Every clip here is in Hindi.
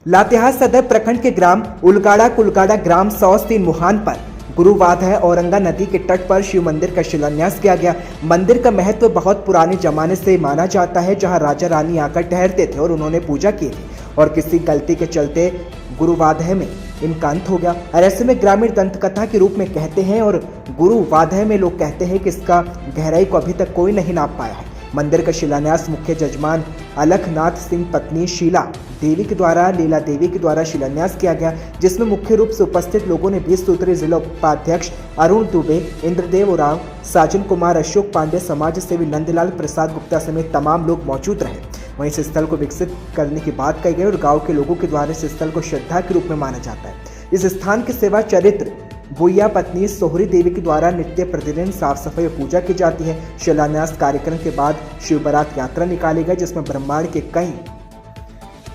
लातेहार सदर प्रखंड के ग्राम उलगाड़ा कुलगाड़ा ग्राम 103 मुहान पर गुरुवाद है औरंगा नदी के तट पर शिव मंदिर का शिलान्यास किया गया। मंदिर का महत्व बहुत पुराने जमाने से माना जाता है, जहां राजा रानी आकर ठहरते थे और उन्होंने पूजा की थी और किसी गलती के चलते गुरुवादह में इनका अंत हो गया। और ऐसे में ग्रामीण दंत कथा के रूप में कहते हैं और गुरुवादह में लोग कहते हैं कि इसका गहराई को अभी तक कोई नहीं नाप पाया है। मंदिर का शिलान्यास मुख्य जजमान अलखनाथ सिंह पत्नी शीला देवी के द्वारा लीला देवी के द्वारा शिलान्यास किया गया, जिसमें मुख्य रूप से उपस्थित लोगों ने 20 सूत्रीय जिला उपाध्यक्ष अरुण दुबे, इंद्रदेव राव, साजन कुमार, अशोक पांडे, समाज सेवी नंदलाल प्रसाद गुप्ता समेत तमाम लोग मौजूद रहे। वहीं इस स्थल को विकसित करने की बात कही गई और गाँव के लोगों के द्वारा इस स्थल को श्रद्धा के रूप में माना जाता है। इस स्थान की सेवा चरित्र बुइया पत्नी सोहरी देवी के द्वारा नित्य प्रतिदिन साफ सफाई और पूजा की जाती है। शिलान्यास कार्यक्रम के बाद शिव बारात यात्रा निकाली गई, जिसमें ब्रह्मांड के कई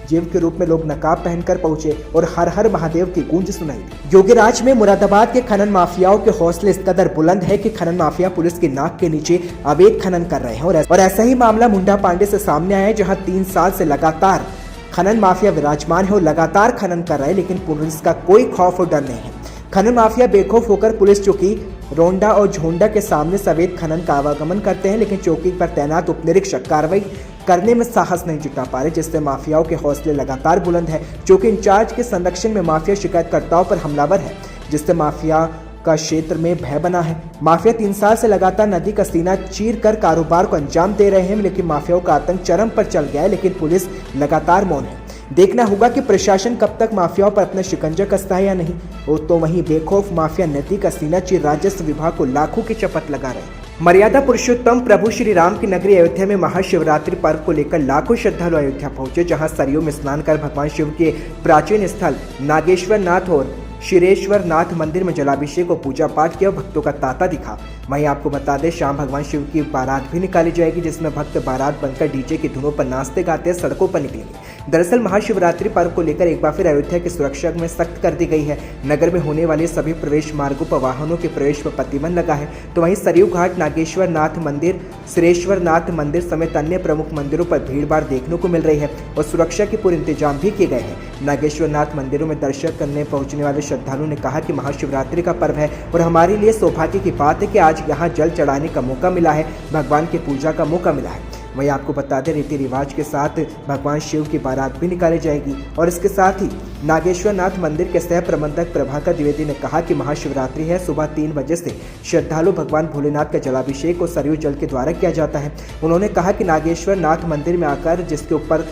जीव के रूप में लोग नकाब पहनकर पहुंचे और हर हर महादेव की गूंज सुनाई दी। योगीराज में मुरादाबाद के खनन माफियाओं के हौसले इस कदर बुलंद है कि खनन माफिया पुलिस की नाक के नीचे अवैध खनन कर रहे हैं और ऐसा ही मामला मुंडा पांडे से सामने आया है, जहाँ 3 साल से लगातार खनन माफिया विराजमान है और लगातार खनन कर रहे हैं, लेकिन पुलिस का कोई खौफ और डर नहीं है। खनन माफिया बेखौफ होकर पुलिस चौकी रोंडा और झोंडा के सामने सफेद खनन का आवागमन करते हैं, लेकिन चौकी पर तैनात उप निरीक्षक कार्रवाई करने में साहस नहीं जुटा पा रहे, जिससे माफियाओं के हौसले लगातार बुलंद है। चौकी इंचार्ज के संरक्षण में माफिया शिकायतकर्ताओं पर हमलावर है, जिससे माफिया का क्षेत्र में भय बना है। माफिया 3 साल से लगातार नदी का सीना चीर कर कारोबार को अंजाम दे रहे हैं, लेकिन माफियाओं का आतंक चरम पर चल गया है, लेकिन पुलिस लगातार मौन है। देखना होगा कि प्रशासन कब तक माफियाओं पर अपना शिकंजा कसता है या नहीं। तो वहीं बेखौफ माफिया नदी का सीना चीर राजस्व विभाग को लाखों की चपत लगा रहे हैं। मर्यादा पुरुषोत्तम प्रभु श्री राम की नगरी अयोध्या में महाशिवरात्रि पर्व को लेकर लाखों श्रद्धालु अयोध्या पहुंचे, जहां सरयू में स्नान कर भगवान शिव के प्राचीन स्थल नागेश्वर नाथ और क्षीरेश्वर नाथ मंदिर में जलाभिषेक और पूजा पाठ किया, भक्तों का तांता दिखा। वहीं आपको बता दें, शाम भगवान शिव की बारात भी निकाली जाएगी, जिसमें भक्त बारात बनकर डीजे की धुनों पर नाचते गाते सड़कों पर निकलेंगे। दरअसल महाशिवरात्रि पर्व को लेकर एक बार फिर अयोध्या की सुरक्षा में सख्त कर दी गई है। नगर में होने वाले सभी प्रवेश मार्गों पर वाहनों के प्रवेश पर प्रतिबंध लगा है। तो वहीं सरयू घाट, नागेश्वर नाथ मंदिर, क्षीरेश्वर नाथ मंदिर समेत अन्य प्रमुख मंदिरों पर भीड़भाड़ देखने को मिल रही है और सुरक्षा के पूरे इंतजाम भी किए गए हैं। नागेश्वर नाथ मंदिरों में दर्शन करने पहुंचने वाले श्रद्धालुओं ने कहा कि महाशिवरात्रि का पर्व है और हमारे लिए सौभाग्य की बात है कि आज यहाँ जल चढ़ाने का मौका मिला है, भगवान की पूजा का मौका मिला है। वहीं आपको बता दें, रीति रिवाज के साथ भगवान शिव की बारात भी निकाली जाएगी और इसके साथ ही नागेश्वर नाथ मंदिर के सह प्रबंधक प्रभाकर द्विवेदी ने कहा कि महाशिवरात्रि है, सुबह 3 बजे से श्रद्धालु भगवान भोलेनाथ का जलाभिषेक और सरयू जल के द्वारा किया जाता है। उन्होंने कहा कि नागेश्वर नाथ मंदिर में आकर जिसके ऊपर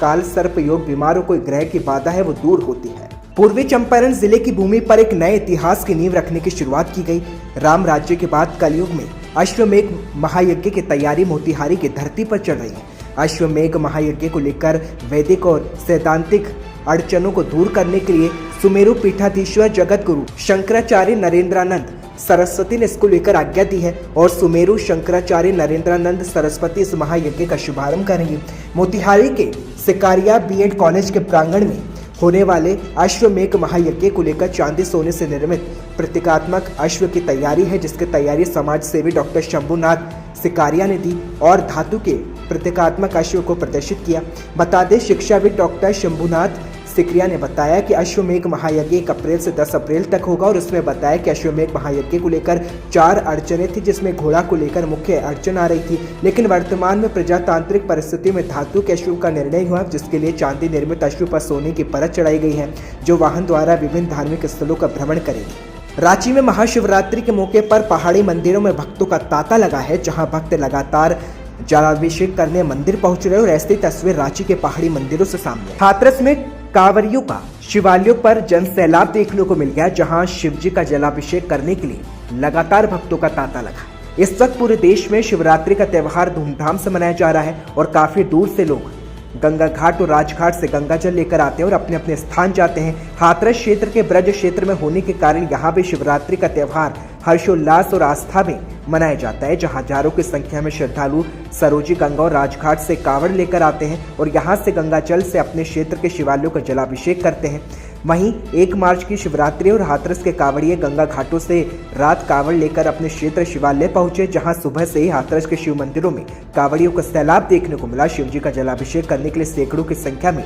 काल सर्प योग बीमारों को ग्रह की बाधा है वो दूर होती है। पूर्वी चंपारण जिले की भूमि पर एक नए इतिहास की नींव रखने की शुरुआत की गई। राम राज्य के बाद कलयुग में अश्वमेघ महायज्ञ की तैयारी मोतिहारी की धरती पर चल रही है। अश्वमेघ महायज्ञ को लेकर वैदिक और सैद्धांतिक अड़चनों को दूर करने के लिए सुमेरु पीठाधीश्वर जगत गुरु शंकराचार्य नरेंद्रानंद सरस्वती ने इसको लेकर आज्ञा दी है और सुमेरु शंकराचार्य नरेंद्रानंद सरस्वती इस महायज्ञ का शुभारंभ करेंगे। मोतिहारी के सिकारिया बीएड कॉलेज के प्रांगण में होने वाले अश्वमेघ महायज्ञ को लेकर चांदी सोने से निर्मित प्रतीकात्मक अश्व की तैयारी है, जिसकी तैयारी समाज सेवी डॉक्टर शंभुनाथ सिकारिया ने दी और धातु के प्रतीकात्मक अश्व को प्रदर्शित किया। बता दें, शिक्षाविद डॉक्टर शंभुनाथ सिकरिया ने बताया कि अश्वमेघ महायज्ञ 1 अप्रैल से 10 अप्रैल तक होगा और उसमें बताया कि अश्वमेघ महायज्ञ को लेकर 4 अड़चनें थी, जिसमें घोड़ा को लेकर मुख्य अड़चन आ रही थी, लेकिन वर्तमान में प्रजातांत्रिक परिस्थिति में धातु के अश्व का निर्णय हुआ, जिसके लिए चांदी निर्मित अश्व पर सोने की परत चढ़ाई गई है, जो वाहन द्वारा विभिन्न धार्मिक स्थलों का भ्रमण करेगी। रांची में महाशिवरात्रि के मौके पर पहाड़ी मंदिरों में भक्तों का तांता लगा है, जहां भक्त लगातार जलाभिषेक करने मंदिर पहुंच रहे और ऐसी तस्वीर रांची के पहाड़ी मंदिरों से सामने। हाथरस में कांवरियों का शिवालयों पर जन सैलाब देखने को मिल गया, जहां शिवजी का जलाभिषेक करने के लिए लगातार भक्तों का तांता लगा। इस वक्त पूरे देश में शिवरात्रि का त्यौहार धूमधाम से मनाया जा रहा है और काफी दूर से लोग गंगा घाट और राजघाट से गंगा जल लेकर आते हैं और अपने अपने स्थान जाते हैं। हाथरस क्षेत्र के ब्रज क्षेत्र में होने के कारण यहाँ भी शिवरात्रि का त्यौहार हर्षोल्लास और आस्था में मनाया जाता है, जहां हजारों की संख्या में श्रद्धालु सरोजी गंगा और राजघाट से कांवड़ लेकर आते हैं और यहां से गंगा जल से अपने क्षेत्र के शिवालयों का जलाभिषेक करते हैं। वहीं 1 मार्च की शिवरात्रि और हाथरस के कांवड़िए गंगा घाटों से रात कांवड़ लेकर अपने क्षेत्र शिवालय पहुंचे, जहां सुबह से ही हाथरस के शिव मंदिरों में कांवड़ियों का सैलाब देखने को मिला। शिवजी का जलाभिषेक करने के लिए सैकड़ों की संख्या में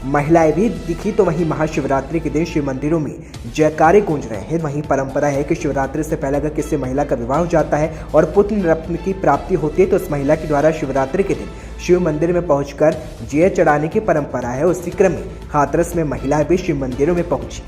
महिलाएं भी दिखी तो वहीं महाशिवरात्रि के दिन शिव मंदिरों में जयकारे गूंज रहे हैं। वहीं परंपरा है कि शिवरात्रि से पहले अगर किसी महिला का विवाह हो जाता है और पुत्र रत्न की प्राप्ति होती है तो उस महिला के द्वारा शिवरात्रि के दिन शिव मंदिर में पहुंचकर जय चढ़ाने की परंपरा है। उसी क्रम में हाथरस में महिलाएं भी शिव मंदिरों में पहुंची।